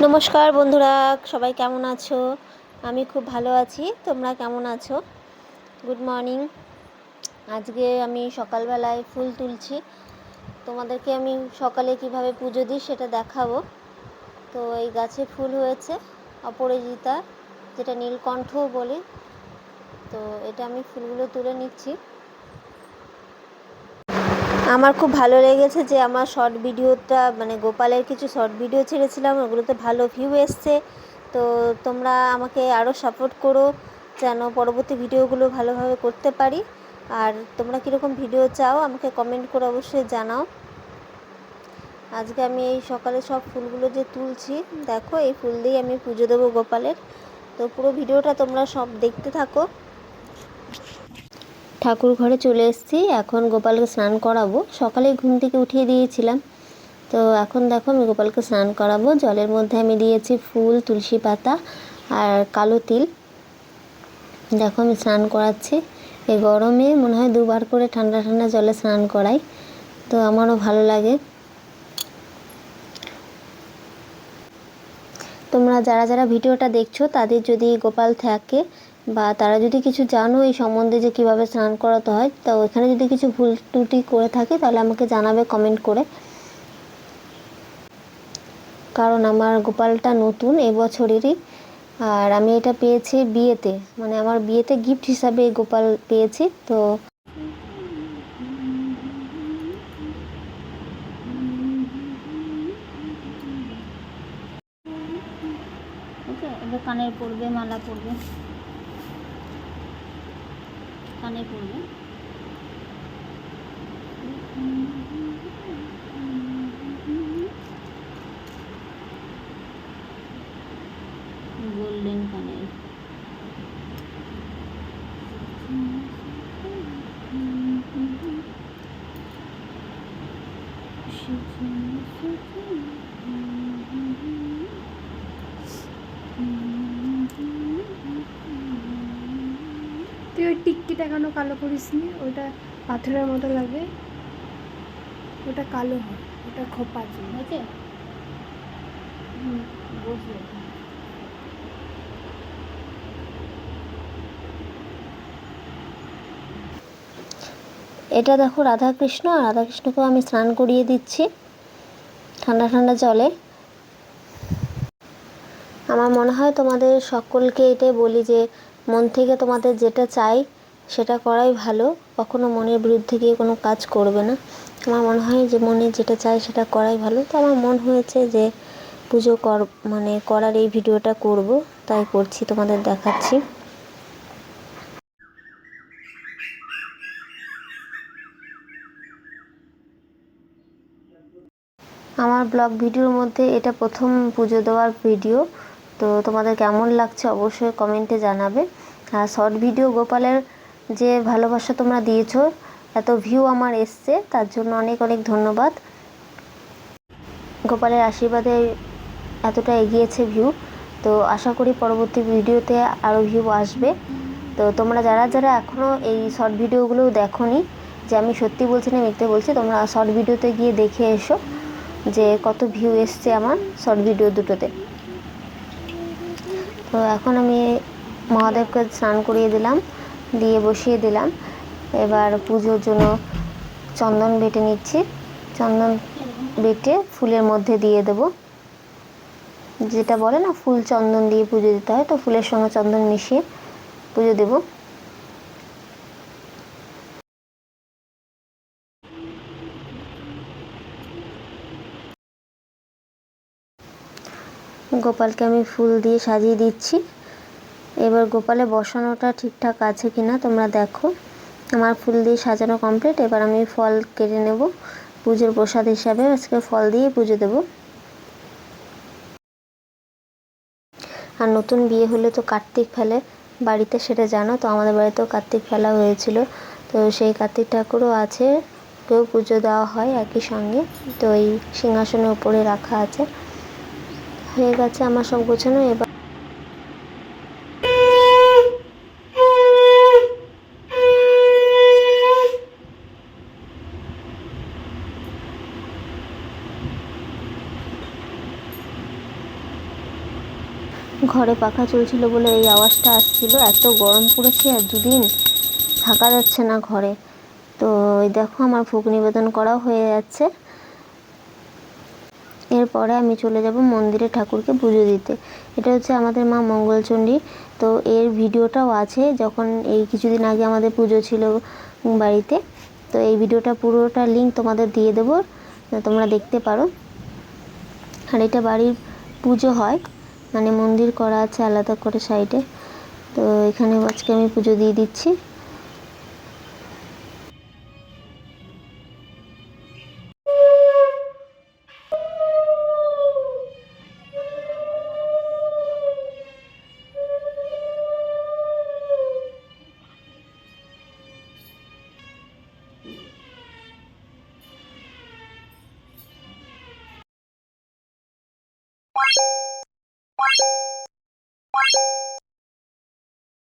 নমস্কার বন্ধুরা, সবাই কেমন আছো? আমি খুব ভালো আছি। তোমরা কেমন আছো? Good morning. আজকে আমি সকালবেলায় ফুল তুলছি। তোমাদেরকে আমি সকালে কিভাবে পুজো দিই সেটা দেখাবো। তো এই গাছে ফুল হয়েছে অপরাজিতা, যেটা নীলকণ্ঠ বলে। তো এটা আমি ফুলগুলো তুলে নিচ্ছি। আমার খুব ভালো লেগেছে যে আমার শর্ট ভিডিওটা গোপালের কিছু শর্ট ভিডিও ছেড়েছিলাম, ওগুলোতে ভালো ভিউ এসছে। তো তোমরা আমাকে আরও সাপোর্ট করো যেন পরবর্তী ভিডিওগুলো ভালোভাবে করতে পারি। আর তোমরা কীরকম ভিডিও চাও আমাকে কমেন্ট করে অবশ্যই জানাও। আজকে আমি এই সকালে সব ফুলগুলো যে তুলছি, দেখো এই ফুল দিয়ে আমি পুজো দেবো গোপালের। তো পুরো ভিডিওটা তোমরা সব দেখতে থাকো। ঠাকুর ঘরে চলে এসেছি, এখন গোপালকে স্নান করাবো। সকালে ঘুম থেকে উঠিয়ে দিয়েছিলাম, তো এখন দেখো আমি গোপালকে স্নান করাবো। জলের মধ্যে আমি দিয়েছি ফুল, তুলসী পাতা আর কালো তিল। দেখো আমি স্নান করাচ্ছি। এই গরমে মনে হয় দুবার করে ঠান্ডা ঠান্ডা জলে স্নান করাই, তো আমারও ভালো লাগে। তোমরা যারা যারা ভিডিওটা দেখছো তাদের যদি গোপাল থাকে বা তারা যদি কিছু জানো এই সম্বন্ধে যে কীভাবে স্নান করাতে হয়, তো ওখানে যদি কিছু ভুল ত্রুটি করে থাকে তাহলে আমাকে জানাবে কমেন্ট করে। কারণ আমার গোপালটা নতুন, এবছরেরই। আর আমি এটা পেয়েছি বিয়েতে, আমার বিয়েতে গিফট হিসাবে এই গোপাল পেয়েছি। তো ওকে, এবার কানের পরবে, মালা পরবে, কানে পরবে। গোল্ডেন কানের। তুই ওই টিকটিটা কেন কালো করিস নি? ওটা পাথরের মতো লাগে, ওটা কালো হয়, ওটা খোপা আছে। বসবে। এটা দেখো রাধাকৃষ্ণ, আর রাধাকৃষ্ণকেও আমি স্নান করিয়ে দিচ্ছি ঠান্ডা ঠান্ডা জলে। আমার মনে হয় তোমাদের সকলকে এটাই বলি যে মন থেকে তোমাদের যেটা চাই সেটা করাই ভালো। কখনো মনের বিরুদ্ধে গিয়ে কোনো কাজ করবে না। আমার মনে হয় যে মনে যেটা চাই সেটা করাই ভালো। তো আমার মন হয়েছে যে পুজো করার এই ভিডিওটা করব, তাই করছি, তোমাদের দেখাচ্ছি। আমার ব্লগ ভিডিওর মধ্যে এটা প্রথম পুজো দেওয়ার ভিডিও। তো তোমাদের কেমন লাগছে অবশ্যই কমেন্টে জানাবে। আর শর্ট ভিডিও গোপালের যে ভালোবাসা তোমরা দিয়েছো, এত ভিউ আমার এসছে, তার জন্য অনেক অনেক ধন্যবাদ। গোপালের আশীর্বাদে এতটা এগিয়েছে ভিউ। তো আশা করি পরবর্তী ভিডিওতে আরও ভিউ আসবে। তো তোমরা যারা যারা এখনও এই শর্ট ভিডিওগুলো দেখোনি, যে আমি সত্যি বলছি না মিথ্যে বলছি, তোমরা শর্ট ভিডিওতে গিয়ে দেখে এসো যে কত ভিউ এসছে আমার শর্ট ভিডিও দুটোতে। তো এখন আমি মহাদেবকে স্নান করিয়ে দিলাম, দিয়ে বসিয়ে দিলাম। এবার পুজোর জন্য চন্দন বেটে নিচ্ছি। চন্দন বেটে ফুলের মধ্যে দিয়ে দেব। যেটা বলে না ফুল চন্দন দিয়ে পুজো দিতে হয়, তো ফুলের সঙ্গে চন্দন মিশিয়ে পুজো দেব। গোপালকে আমি ফুল দিয়ে সাজিয়ে দিচ্ছি। এবার গোপালে বসানোটা ঠিকঠাক আছে কিনা তোমরা দেখো। আমার ফুল দিয়ে সাজানো কমপ্লিট। এবার আমি ফল কেটে নেব পুজোর প্রসাদ হিসাবে। আজকে ফল দিয়ে পুজো দেব। আর নতুন বিয়ে হলে তো কার্তিক ফেলে বাড়িতে, সেটা জানো। তো আমাদের বাড়িতেও কার্তিক ফেলা হয়েছিল, তো সেই কার্তিক ঠাকুরও আছে, কেউ পুজো দেওয়া হয় একই সঙ্গে। তো এই সিংহাসনের উপরে রাখা আছে। হয়ে গেছে আমার সব গোছানো। এবার ঘরে পাখা চলছিল বলে এই আওয়াজটা আসছিল। এত গরম পড়েছে আর দুদিন থাকা যাচ্ছে না ঘরে। তো এই দেখো আমার ভোগ নিবেদন করাও হয়ে যাচ্ছে। এরপরে আমি চলে যাব মন্দিরে ঠাকুরকে পুজো দিতে। এটা হচ্ছে আমাদের মা মঙ্গলচণ্ডী। তো এর ভিডিওটাও আছে, যখন এই কিছুদিন আগে আমাদের পুজো ছিল বাড়িতে। তো এই ভিডিওটা পুরোটা লিঙ্ক তোমাদের দিয়ে দেবো, তোমরা দেখতে পারো। আর এটা বাড়ির পুজো হয়, মানে মন্দির করা আছে আলাদা করে সাইডে। তো এখানে আজকে আমি পুজো দিয়ে দিচ্ছি।